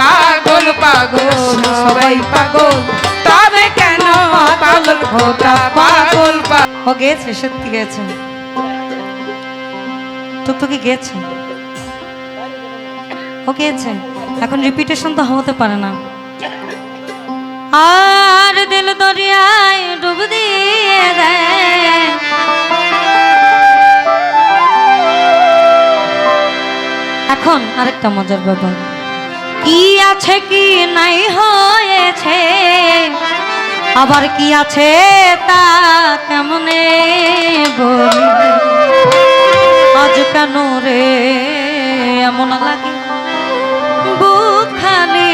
পাগল পাগল সবাই পাগল, তবে কেন পাগল খোটা পাগল পাগল। ও গেছে, সত্যি গেছে, টুকটুকি গেছে, ও গেছে। এখন রিপিটেশন তো হতে পারে না। আর দিল দরিয়ায় ডুব দিয়ে দেয়, এখন আরেকটা মজার ব্যাপার, কি আছে কি নাই হয়েছে, আবার কি আছে তা কেমনে বলি, আজ কেন রে এমন লাগে, বুক খালি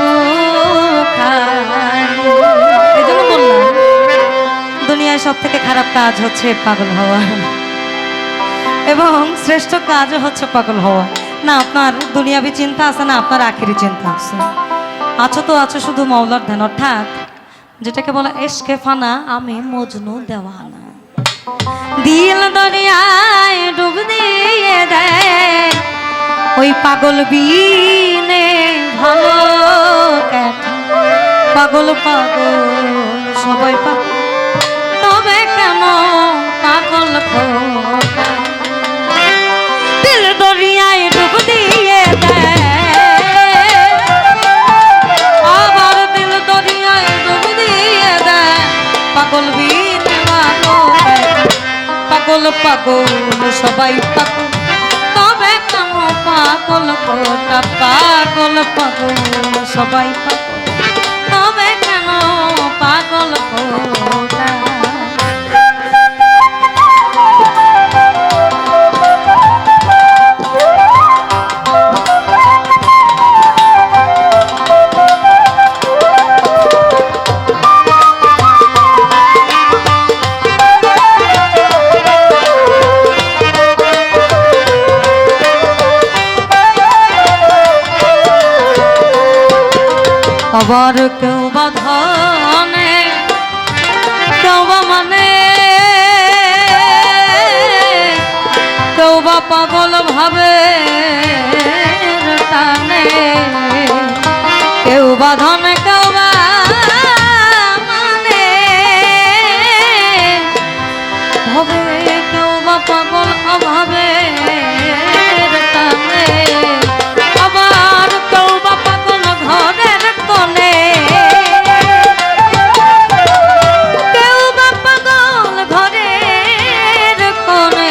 বুক খালি। এই জন্য বললাম দুনিয়ায় সব থেকে খারাপ কাজ হচ্ছে পাগল হওয়া, এবং শ্রেষ্ঠ কাজও হচ্ছে পাগল হওয়া। না আপনার দুনিয়াবি চিন্তা আছে, না আপনার আখেরি চিন্তা আছে, আছো তো আছো শুধু মওলার ধ্যান, অর্থাৎ যেটাকে বলা এশকে ফানা, আমি মজনু দেওয়ানা। দিল দরিয়ায় ডুব দিয়ে দেয়, ওই পাগল বিনে ভালো কাটে, পাগল পাগল সবাই পাগল, তবে কেন পাগল খোকা। দিল দরিয়ায় ডুব দিয়ে দেয়, আবার দিল দরিয়ায় ডুব দিয়ে দেয়, পাগল বিনে ভালো কাটে, পাগল পাগল সবাই পাগল, তবে কেন পাগল খোটা। পাগল পাগল সবাই পাগল, তবে কেন পাগল খোটা। আবার কেউ বা ধনে, কেউ বা মানে, কেউ বা পাগল ভাবে টানে, কেউ বা ধনে কেউ বা মানে ভাবে, কেউ বা পাগল অভাবে টানে, আবার কেউ বা পাগল ঘরের কোণে, কেউ বা পাগল ঘরের কোণে,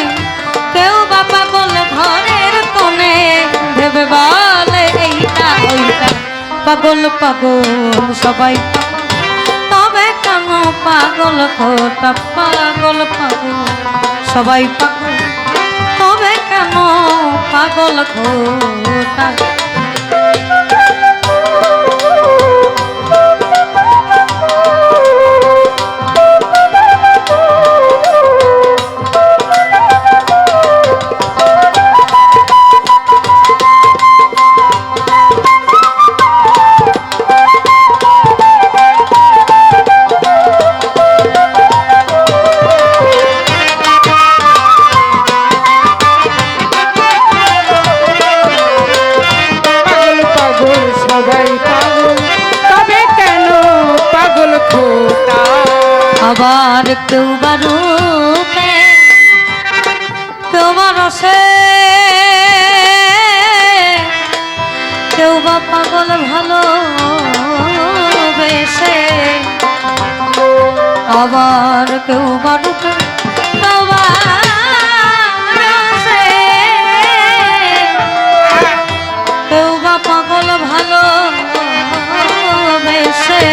কেউ বা পাগল ঘরের কোণে, ভেবে বলে এইটা ওইটা, পাগল পাগল সবাই পাগল, তবে কেন পাগল খোটা। পাগল পাগল সবাই পাগল, তবে কেন পাগল খোটা। আবার কেউ বা রূপে, কেউ বা রসে, কেউ বা পাগল ভালো বেশে, আবার কেউ বা রূপে, কেউ বা রসে, কেউ বা পাগল ভালো বেশে,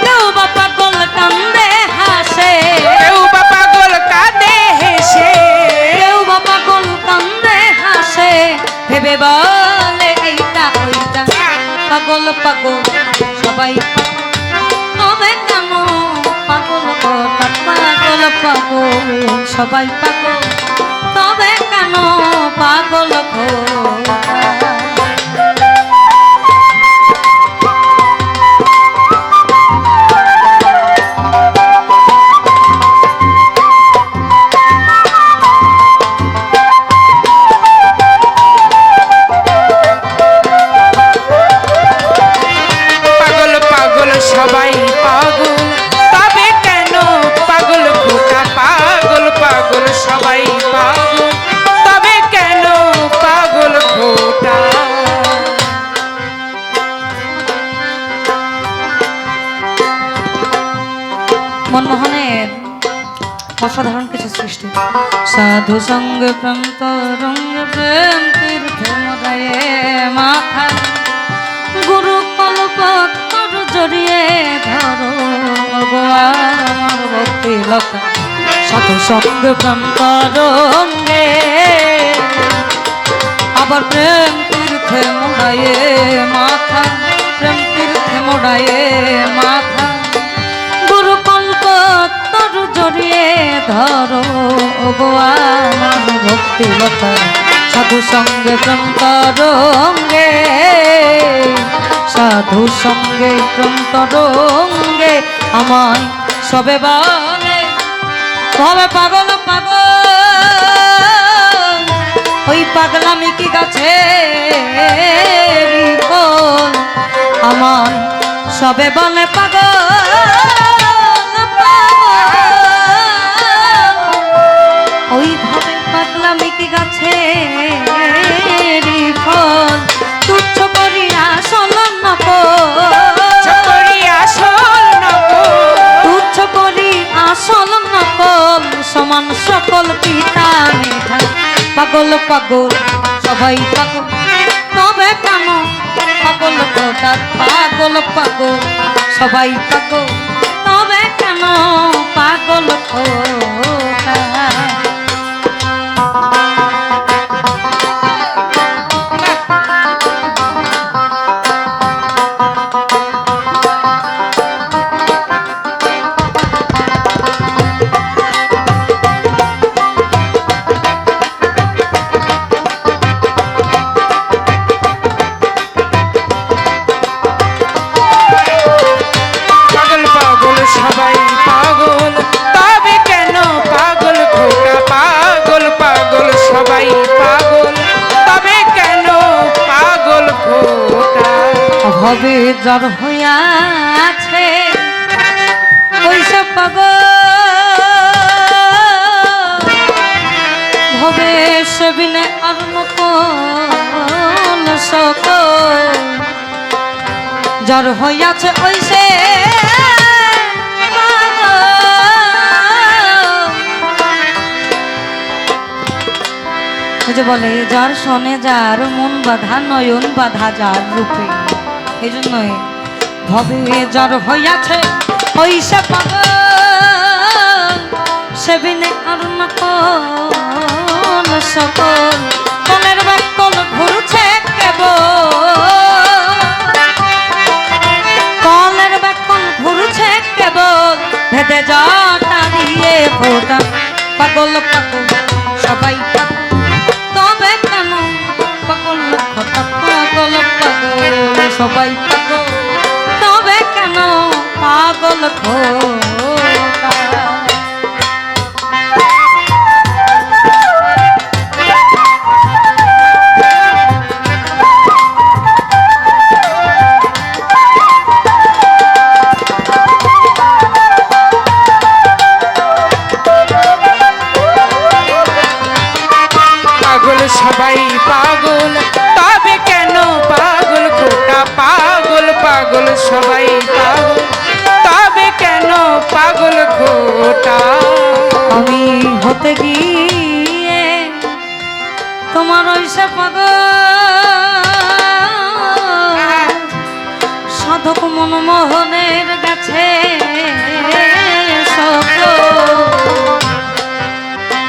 কেউ বা পাগল কান্দে হাসে, কেউ বা পাগল কাঁদে হেসে, কেউ বা পাগল কান্দে হাসে, ভেবে বলে এইটা ওইটা, পাগল পাগল সবাই পাগল, তবে কেন পাগল খোটা। পাগল পাগল সবাই পাগল, তবে কেন পাগল খোটা। সাধু সঙ্গে প্রেম তরঙ্গে প্রেম তীর্থে মোদায়ে মাথা গুরু কল্পতর জড়িয়ে ধরো ভগবান ভক্তি লতা সাধু সঙ্গে প্রেম তরঙ্গে আবার প্রেম তীর্থে মোড়ায়ে মাথা প্রেম তীর্থে মোড়ায়ে মাথা গুরু কল্প তরু জড়িয়ে ধরো ভগবান ভক্তি লতা সাধু সঙ্গে প্রেম তরঙ্গে সাধু সঙ্গে প্রেম তরঙ্গে আমায় সবে বলে তবে পাগল পাগল ওই পাগলামি কি গাছে আমার সবে বলে পাগল ওইভাবে পাগলামি কি গাছে ফল তুচ্ছ করি আসল তুচ্ছ করি আসল নকল সমান সকল পিতা মেধা পাগল পাগল সবাই পাগল তবে কেন পাগল খোদা পাগল পাগল সবাই পাগল তবে কেন পাগল খোদা সবাই পাগল তবে কেন পাগল খোকা পাগল পাগল সবাই পাগল তবে কেন পাগল খোকা অভাবে জ্বর হইয়াছে ওইসব পাগল ভবে সেবিনে আর নকল সকল জ্বর হইয়াছে ওইসে যে বলে যার শোনে যার মন বাধা নয়ন বাধা যার রূপে এই জন্যই ভবে যার হইয়াছে ওইসে পাগল সেবিনে আর নকল সকল কলের ব্যাকল ঘুরছে কেবল কলের ব্যাকল ঘুরছে কেবল ভেদে জটা দিয়ে ফোটা পাগল পাগল সবাই পাগল তবে কেন পাগল খোটা পাগল পাগল সবাই পাগল তবে কেন পাগল খোটা সবাই পাগল তবে কেন পাগল খোকা পাগল পাগল সবাই পাগল তবে কেন পাগল খোকা আমি হতে গিয়ে তোমার ওইসে পাগল সাধক মনমোহনের কাছে সকল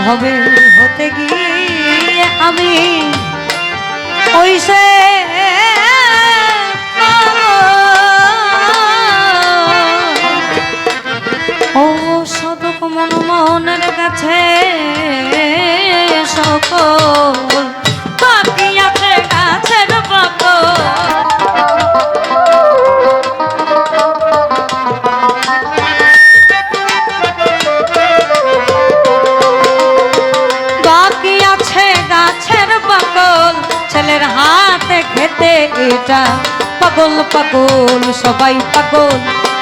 হবে হতে গিয়ে আমি ওইসে ও সাধক মনমোহনের কাছে সকল বাকি আছে গাছের পাগল ছেলের হাতে খেতে এটা পাগল পাগল সবাই পাগল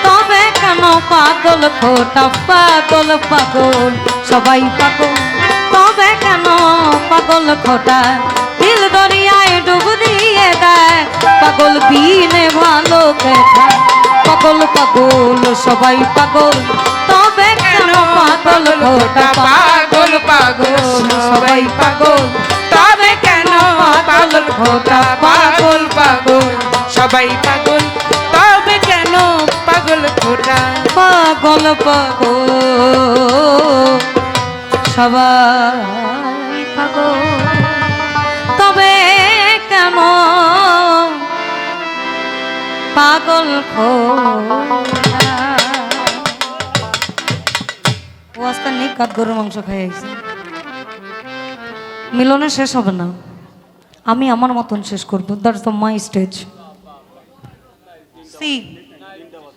তবে কেন পাগল খোটা পাগল পাগল সবাই পাগল তবে কেন পাগল খোটা দিল দরিয়ায় ডুব দিয়ে দেয় পাগল বিনে ভালো দেখা পাগল পাগল সবাই পাগল তবে কেন পাগল খোটা পাগল পাগল পাগল সবাই পাগল তবে কেন পাগল খোটা পাগল পাগল সবাই পাগল তবে কেন পাগল খোটা পাগল পাগল সবাই পাগল তবে কেন পাগল খোটা ও আজকে নেই কাঠ গরুর মাংস খাই আইছে মিলনে শেষ হবে না আমি আমার মতন শেষ করবো that's the my stage C